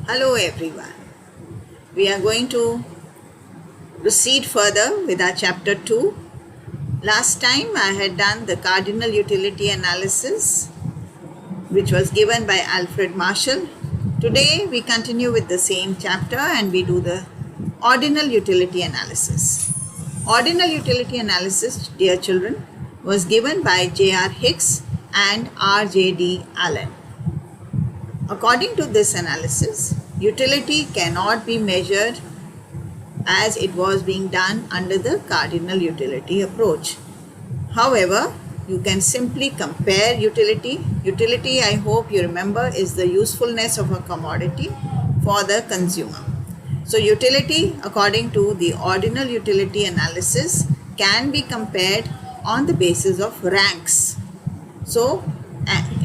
Hello everyone. We are going to proceed further with our chapter 2. Last time I had done the cardinal utility analysis, which was given by Alfred Marshall. Today we continue with the same chapter and we do the ordinal utility analysis. Ordinal utility analysis, dear children, was given by J.R. Hicks and R.J.D. Allen. According to this analysis, utility cannot be measured as it was being done under the cardinal utility approach. However, you can simply compare utility. Utility, I hope you remember, is the usefulness of a commodity for the consumer. So utility, according to the ordinal utility analysis, can be compared on the basis of ranks. So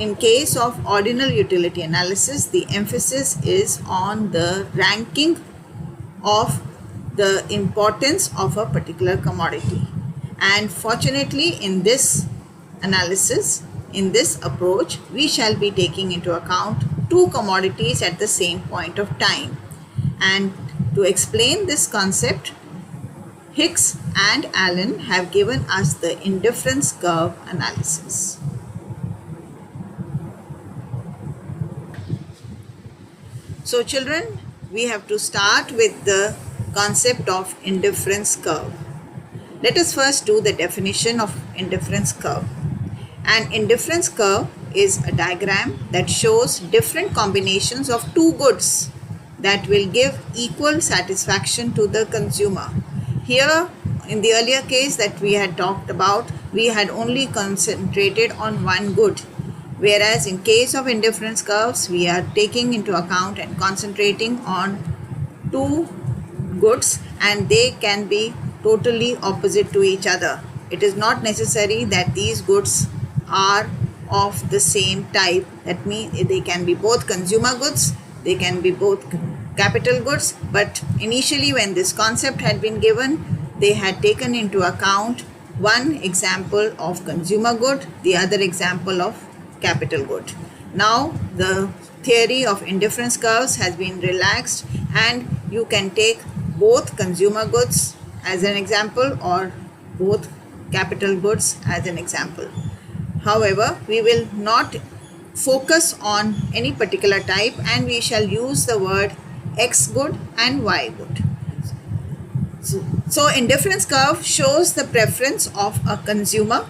in case of ordinal utility analysis, the emphasis is on the ranking of the importance of a particular commodity. And fortunately, in this analysis, in this approach, we shall be taking into account two commodities at the same point of time. And to explain this concept, Hicks and Allen have given us the indifference curve analysis. So children, we have to start with the concept of indifference curve. Let us first do the definition of indifference curve. An indifference curve is a diagram that shows different combinations of two goods that will give equal satisfaction to the consumer. Here, in the earlier case that we had talked about, we had only concentrated on one good. Whereas in case of indifference curves, we are taking into account and concentrating on two goods and they can be totally opposite to each other. It is not necessary that these goods are of the same type. That means they can be both consumer goods, they can be both capital goods, but initially when this concept had been given, they had taken into account one example of consumer good, the other example of capital good. Now the theory of indifference curves has been relaxed and you can take both consumer goods as an example or both capital goods as an example. However, we will not focus on any particular type and we shall use the word X good and Y good. So indifference curve shows the preference of a consumer.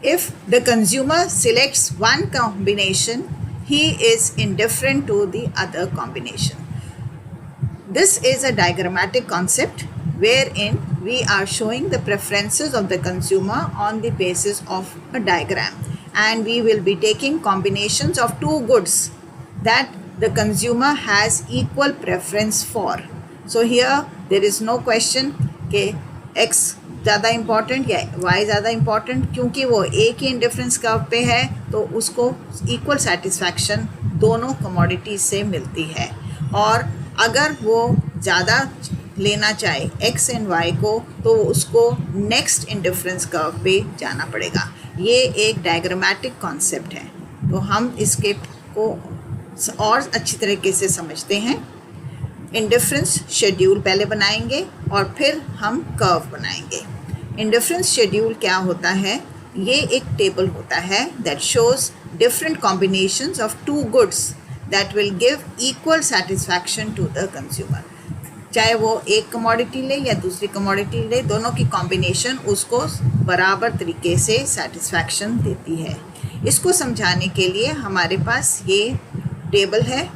If the consumer selects one combination, he is indifferent to the other combination. This is a diagrammatic concept wherein we are showing the preferences of the consumer on the basis of a diagram, and we will be taking combinations of two goods that the consumer has equal preference for. So here there is no question कि X ज़्यादा important या Y ज़्यादा important, क्योंकि वो एक ही indifference curve पे है तो उसको इक्वल सेटिस्फैक्शन दोनों कमोडिटीज से मिलती है। और अगर वो ज़्यादा लेना चाहे X एंड Y को तो उसको नेक्स्ट इंडिफरेंस कर्व पे जाना पड़ेगा। ये एक डायग्रामेटिक कॉन्सेप्ट है, तो हम इसके को और अच्छी तरीके से समझते हैं। इंडिफरेंस शेड्यूल पहले बनाएंगे और फिर हम कर्व बनाएंगे। इंडिफरेंस शेड्यूल क्या होता है? ये एक टेबल होता है that shows different combinations of two goods that will give equal satisfaction to the consumer. चाहे वो एक कमोडिटी ले या दूसरी कमोडिटी ले, दोनों की कॉम्बिनेशन उसको बराबर तरीके से सेटिस्फैक्शन देती है। इसको समझाने के लिए हमारे पास ये टेबल है।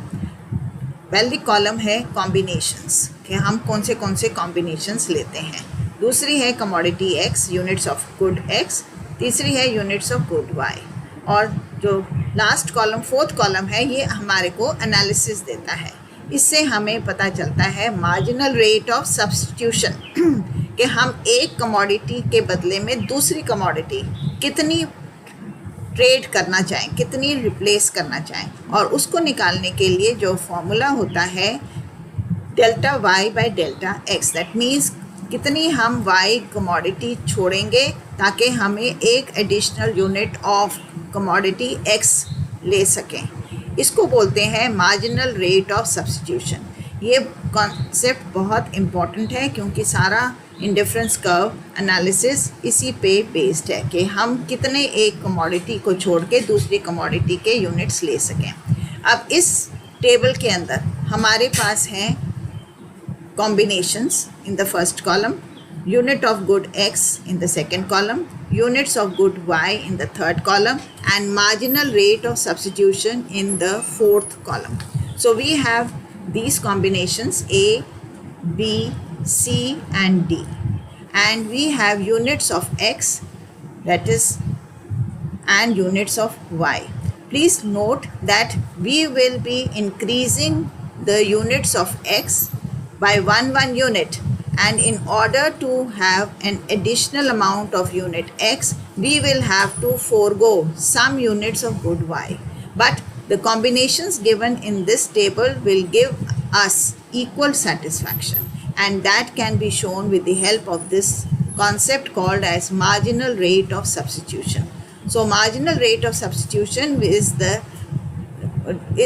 पहली कॉलम है कॉम्बिनेशंस, कि हम कौन से कॉम्बिनेशंस लेते हैं। दूसरी है commodity X, units of good X। तीसरी है यूनिट्स ऑफ गुड Y। और जो लास्ट कॉलम, फोर्थ कॉलम है, ये हमारे को एनालिसिस देता है। इससे हमें पता चलता है मार्जिनल रेट ऑफ सब्स्टिट्यूशन, कि हम एक कमोडिटी के बदले में दूसरी कमोडिटी कितनी ट्रेड करना चाहें, कितनी रिप्लेस करना चाहें, और उसको निकालने के लिए जो फॉर्मूला होता है delta Y by delta X। That means कितनी हम Y कमोडिटी छोड़ेंगे ताकि हमें एक additional unit of commodity X ले सकें। इसको बोलते हैं मार्जिनल रेट ऑफ सब्स्टिट्यूशन। ये कॉन्सेप्ट बहुत इम्पॉर्टेंट है क्योंकि सारा इंडिफरेंस कर्व एनालिसिस इसी पे बेस्ड है कि हम कितने एक कमोडिटी को छोड़ के दूसरी कमोडिटी के यूनिट्स ले सकें। अब इस टेबल के अंदर हमारे पास हैं combinations in the first column, unit of good x in the second column, units of good y in the third column, and marginal rate of substitution in the fourth column. So we have these combinations A, B, C and D, and we have units of x, that is, and units of y. Please note that we will be increasing the units of x by 1 unit, and in order to have an additional amount of unit x, we will have to forego some units of good y. But the combinations given in this table will give us equal satisfaction, and that can be shown with the help of this concept called as marginal rate of substitution. So marginal rate of substitution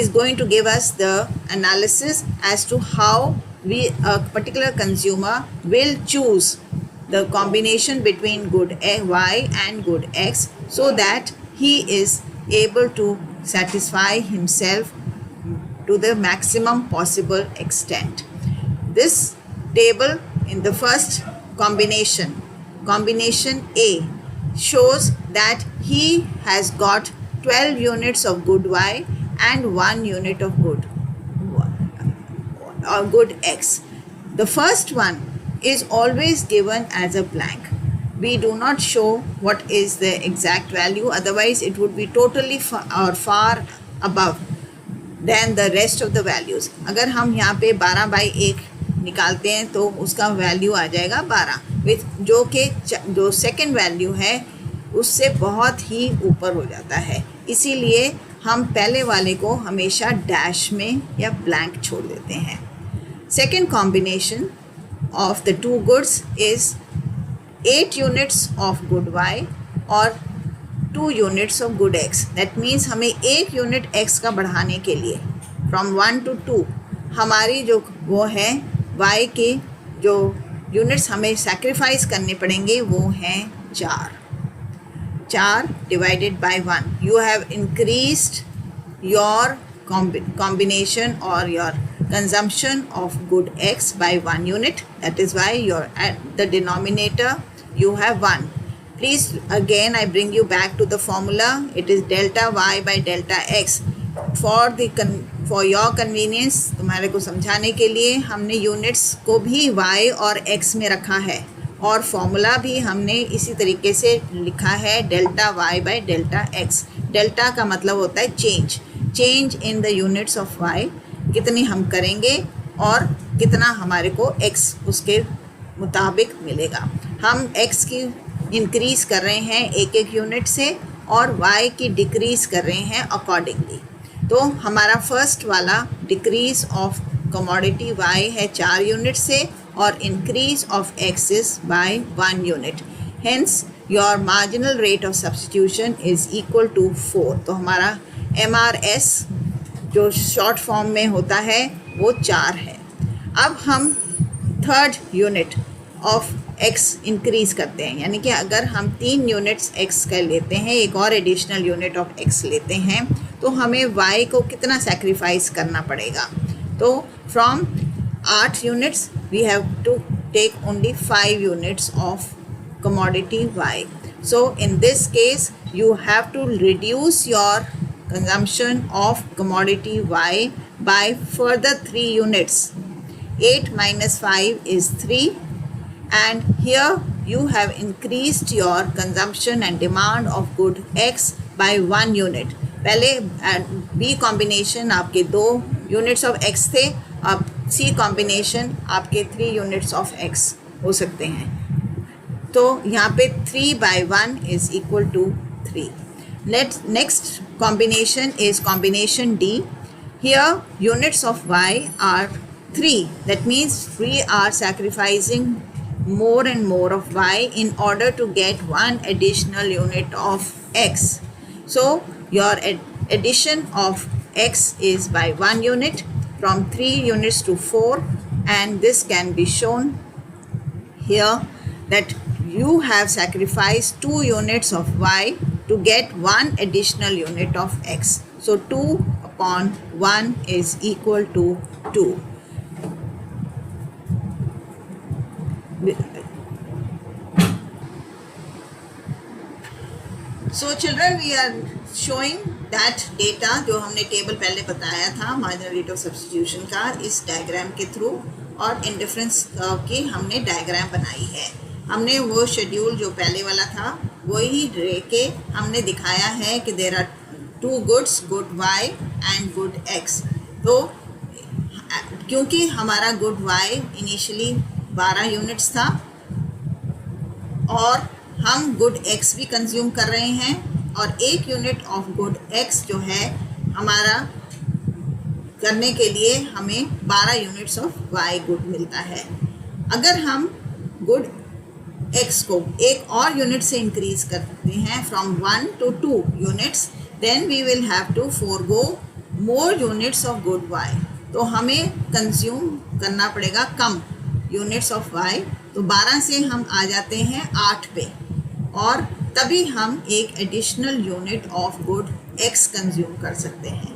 is going to give us the analysis as to how a particular consumer will choose the combination between good y and good x so that he is able to satisfy himself to the maximum possible extent. This table in the first combination A, shows that he has got 12 units of good y and 1 unit of good x. The first one is always given as a blank. We do not show what is the exact value, otherwise it would be totally far above than the rest of the values. अगर हम यहाँ पे 12/1 निकालते हैं तो उसका value आ जाएगा 12, with जो सेकेंड वैल्यू है उससे बहुत ही ऊपर हो जाता है। इसीलिए हम पहले वाले को हमेशा डैश में या ब्लैंक छोड़ देते हैं। Second combination of the two goods is 8 units of good y और 2 units of good x. That means हमें 1 unit x का बढ़ाने के लिए from 1 to 2 हमारी जो वो है y के जो units हमें sacrifice करने पड़ेंगे वो हैं 4 divided by 1. You have increased your combination or your consumption of good x by 1 unit. That is why you're at the denominator you have 1. Please again I bring you back to the formula. It is delta y by delta x. For your convenience, तुम्हारे को समझाने के लिए हमने units को भी y और x में रखा है और फॉर्मूला भी हमने इसी तरीके से लिखा है delta y by delta x. Delta का मतलब होता है change in the units of y, कितनी हम करेंगे और कितना हमारे को x उसके मुताबिक मिलेगा। हम x की इंक्रीज़ कर रहे हैं एक यूनिट से और y की डिक्रीज़ कर रहे हैं अकॉर्डिंगली। तो हमारा फर्स्ट वाला डिक्रीज़ ऑफ कमोडिटी y है 4 यूनिट से और increase of x is by 1 unit. Hence your marginal rate of substitution is equal to 4। तो हमारा MRS जो शॉर्ट फॉर्म में होता है वो 4 है। अब हम third unit of x increase करते हैं, यानी कि अगर हम 3 यूनिट्स x का लेते हैं, एक और एडिशनल यूनिट ऑफ x लेते हैं, तो हमें y को कितना सेक्रीफाइस करना पड़ेगा। तो from 8 units we have to take only 5 units of commodity y. So in this case you have to reduce your consumption of commodity y by further 3 units. 8 minus 5 is 3, and here you have increased your consumption and demand of good x by 1 unit. पहले B combination आपके 2 units of x थे, अब C combination आपके 3 units of x हो सकते हैं। तो यहाँ पे 3 by 1 is equal to 3. Next combination is combination D. Here units of y are 3. That means we are sacrificing more and more of y in order to get 1 additional unit of x. So your addition of x is by 1 unit, from 3 units to 4, and this can be shown here that you have sacrificed 2 units of y to get 1 additional unit of x. So 2 upon 1 is equal to 2. So children, we are showing that data जो हमने table पहले बताया था marginal rate of substitution का, इस diagram के through, और indifference curve की हमने डायग्राम बनाई है. हमने वो शेड्यूल जो पहले वाला था वही रे के हमने दिखाया है कि there are 2 goods, good y and good x. तो क्योंकि हमारा गुड y इनिशियली 12 यूनिट्स था और हम गुड x भी कंज्यूम कर रहे हैं, और 1 यूनिट ऑफ गुड x जो है हमारा करने के लिए हमें 12 यूनिट्स ऑफ y गुड मिलता है. अगर हम गुड x को एक और यूनिट से इंक्रीज करते हैं from 1 to 2 units, then we will have to forgo more units of good y. तो हमें कंज्यूम करना पड़ेगा कम यूनिट्स ऑफ y. तो 12 से हम आ जाते हैं 8 पे, और तभी हम एक additional unit of good x consume कर सकते हैं.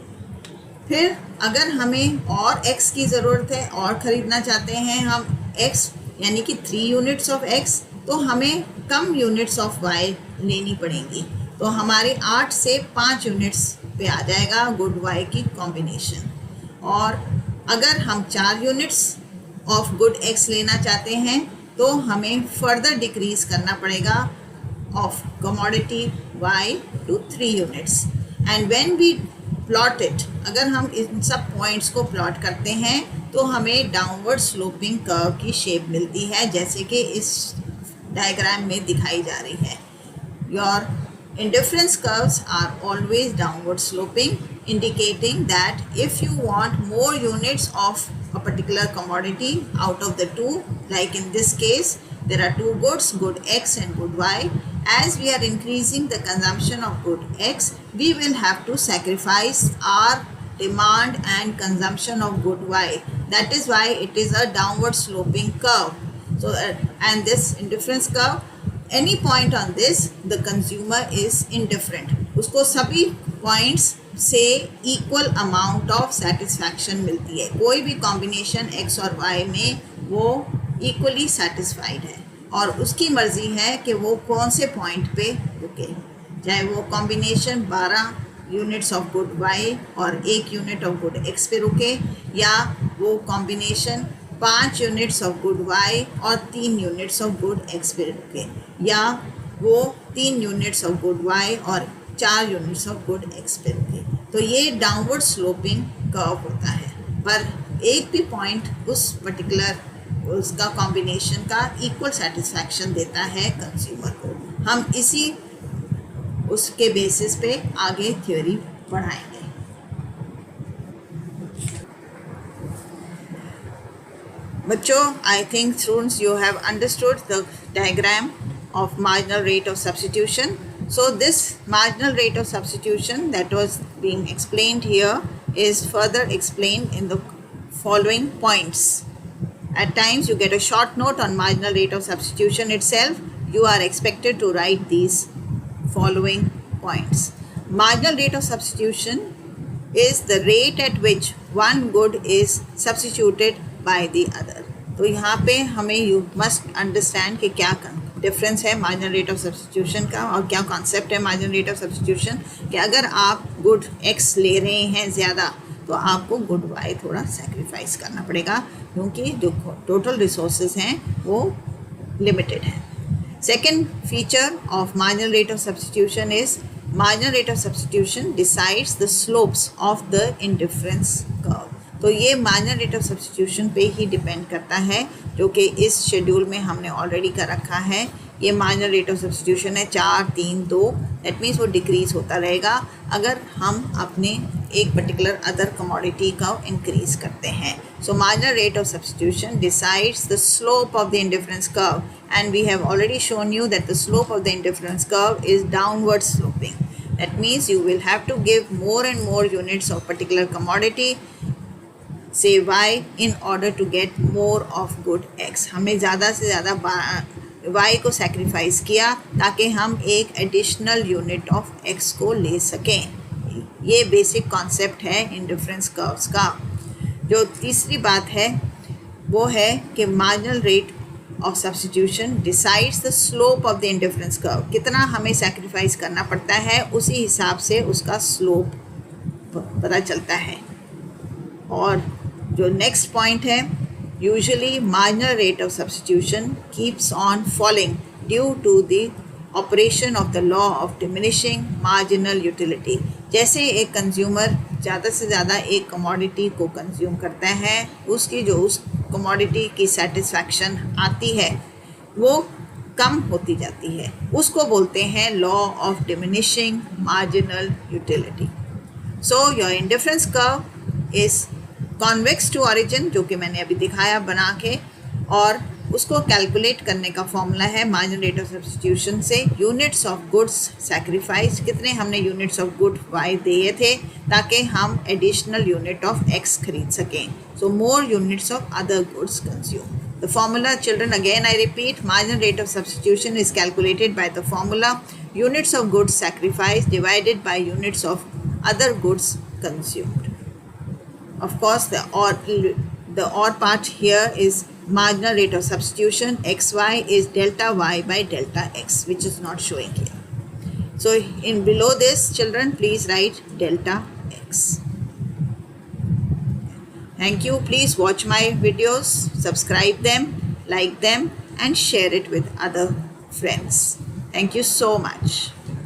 फिर अगर हमें और x की ज़रूरत है और ख़रीदना चाहते हैं हम x यानी कि 3 यूनिट्स ऑफ x, तो हमें कम यूनिट्स ऑफ y लेनी पड़ेंगी. तो हमारे 8 से 5 यूनिट्स पे आ जाएगा गुड y की कॉम्बिनेशन. और अगर हम 4 यूनिट्स ऑफ गुड x लेना चाहते हैं तो हमें फर्दर डिक्रीज करना पड़ेगा of commodity y to 3 units. And when we plot it, अगर हम इन सब पॉइंट्स को प्लॉट करते हैं तो हमें डाउनवर्ड स्लोपिंग कर्व की शेप मिलती है, जैसे कि इस डायग्राम में दिखाई जा रही है. Your indifference curves are always downward sloping, indicating that if you want more units of a particular commodity out of the two, like in this case there are 2 goods, good x and good y. As we are increasing the consumption of good x, we will have to sacrifice our demand and consumption of good y. That is why it is a downward sloping curve. So and this indifference curve, any point on this the consumer is indifferent. उसको सभी points से equal amount of satisfaction मिलती है. कोई भी combination x और y में वो equally satisfied है, और उसकी मर्ज़ी है कि वो कौन से point पे रुके, चाहे वो combination 12 units of good y और 1 यूनिट ऑफ गुड x पे रुके, या वो combination 5 units of good y और 3 यूनिट्स ऑफ गुड x पे रुके, या वो 3 यूनिट्स ऑफ गुड y और 4 यूनिट्स ऑफ गुड x पे रुके. तो ये डाउनवर्ड स्लोपिंग कर्व होता है, पर एक भी पॉइंट उस पर्टिकुलर उसका कॉम्बिनेशन का इक्वल सेटिस्फैक्शन देता है कंज्यूमर को. हम इसी उसके बेसिस पे आगे थ्योरी पढ़ाएंगे. बच्चों, I think students you have understood the diagram of marginal rate of substitution. So this marginal rate of substitution that was being explained here is further explained in the following points. At times you get a short note on marginal rate of substitution itself. You are expected to write these following points. Marginal rate of substitution is the rate at which one good is substituted by the other. तो यहाँ पे हमें you must understand कि क्या difference है marginal rate of substitution का, और क्या कॉन्सेप्ट है मार्जिनल रेट ऑफ सब्स्टिट्यूशन. कि अगर आप गुड x ले रहे हैं ज़्यादा तो आपको गुड y थोड़ा सेक्रीफाइस करना पड़ेगा, क्योंकि जो टोटल रिसोर्सेज हैं वो लिमिटेड हैं. Second feature of marginal rate of substitution is marginal rate of substitution decides the slopes of the indifference curve. तो ये मार्जिनल रेट ऑफ सब्स्टिट्यूशन पे ही डिपेंड करता है, जो कि इस शेड्यूल में हमने ऑलरेडी कर रखा है. ये मार्जिनल रेट ऑफ सब्स्टिट्यूशन है 4, 3, 2. दैट मीन्स वो डिक्रीज़ होता रहेगा अगर हम अपने एक पर्टिकुलर अदर कमोडिटी का इंक्रीज़ करते हैं. सो marginal rate of substitution decides the slope of the indifference curve, and we have already shown you that the slope of the indifference curve is downward sloping. That means you will have to give more and more units of particular commodity, say y, in order to get more of good x. हमें ज़्यादा से ज़्यादा y को sacrifice किया ताकि हम एक additional unit of x को ले सकें. ये बेसिक कॉन्सेप्ट है इंडिफरेंस कर्व्स का. जो तीसरी बात है वो है कि marginal rate of substitution decides the slope of the indifference curve. कितना हमें सेक्रीफाइस करना पड़ता है उसी हिसाब से उसका स्लोप पता चलता है. और जो नेक्स्ट पॉइंट है, usually marginal rate of substitution keeps on falling due to the operation of the law of diminishing marginal utility. जैसे एक कंज्यूमर ज़्यादा से ज़्यादा एक कमोडिटी को कंज्यूम करता है, उसकी जो उस कमोडिटी की सेटिस्फैक्शन आती है वो कम होती जाती है. उसको बोलते हैं law of diminishing marginal utility. So your indifference curve is convex to origin, जो कि मैंने अभी दिखाया बना के, और उसको कैलकुलेट करने का फॉर्मूला है मार्जिनल रेट ऑफ सब्स्टिट्यूशन से यूनिट्स ऑफ गुड्स सैक्रिफाइस. कितने हमने यूनिट्स ऑफ गुड वाई दिए थे ताकि हम एडिशनल यूनिट ऑफ एक्स खरीद सकें. So more units of other goods consume. The formula, children, again I repeat, marginal rate of substitution is calculated by the formula units of goods sacrificed divided by units of other goods consumed. Of course, the odd part here is marginal rate of substitution. xy is delta y by delta x, which is not showing here. So in below this, children, please write delta x. Thank you. Please watch my videos, subscribe them, like them, and share it with other friends. Thank you so much.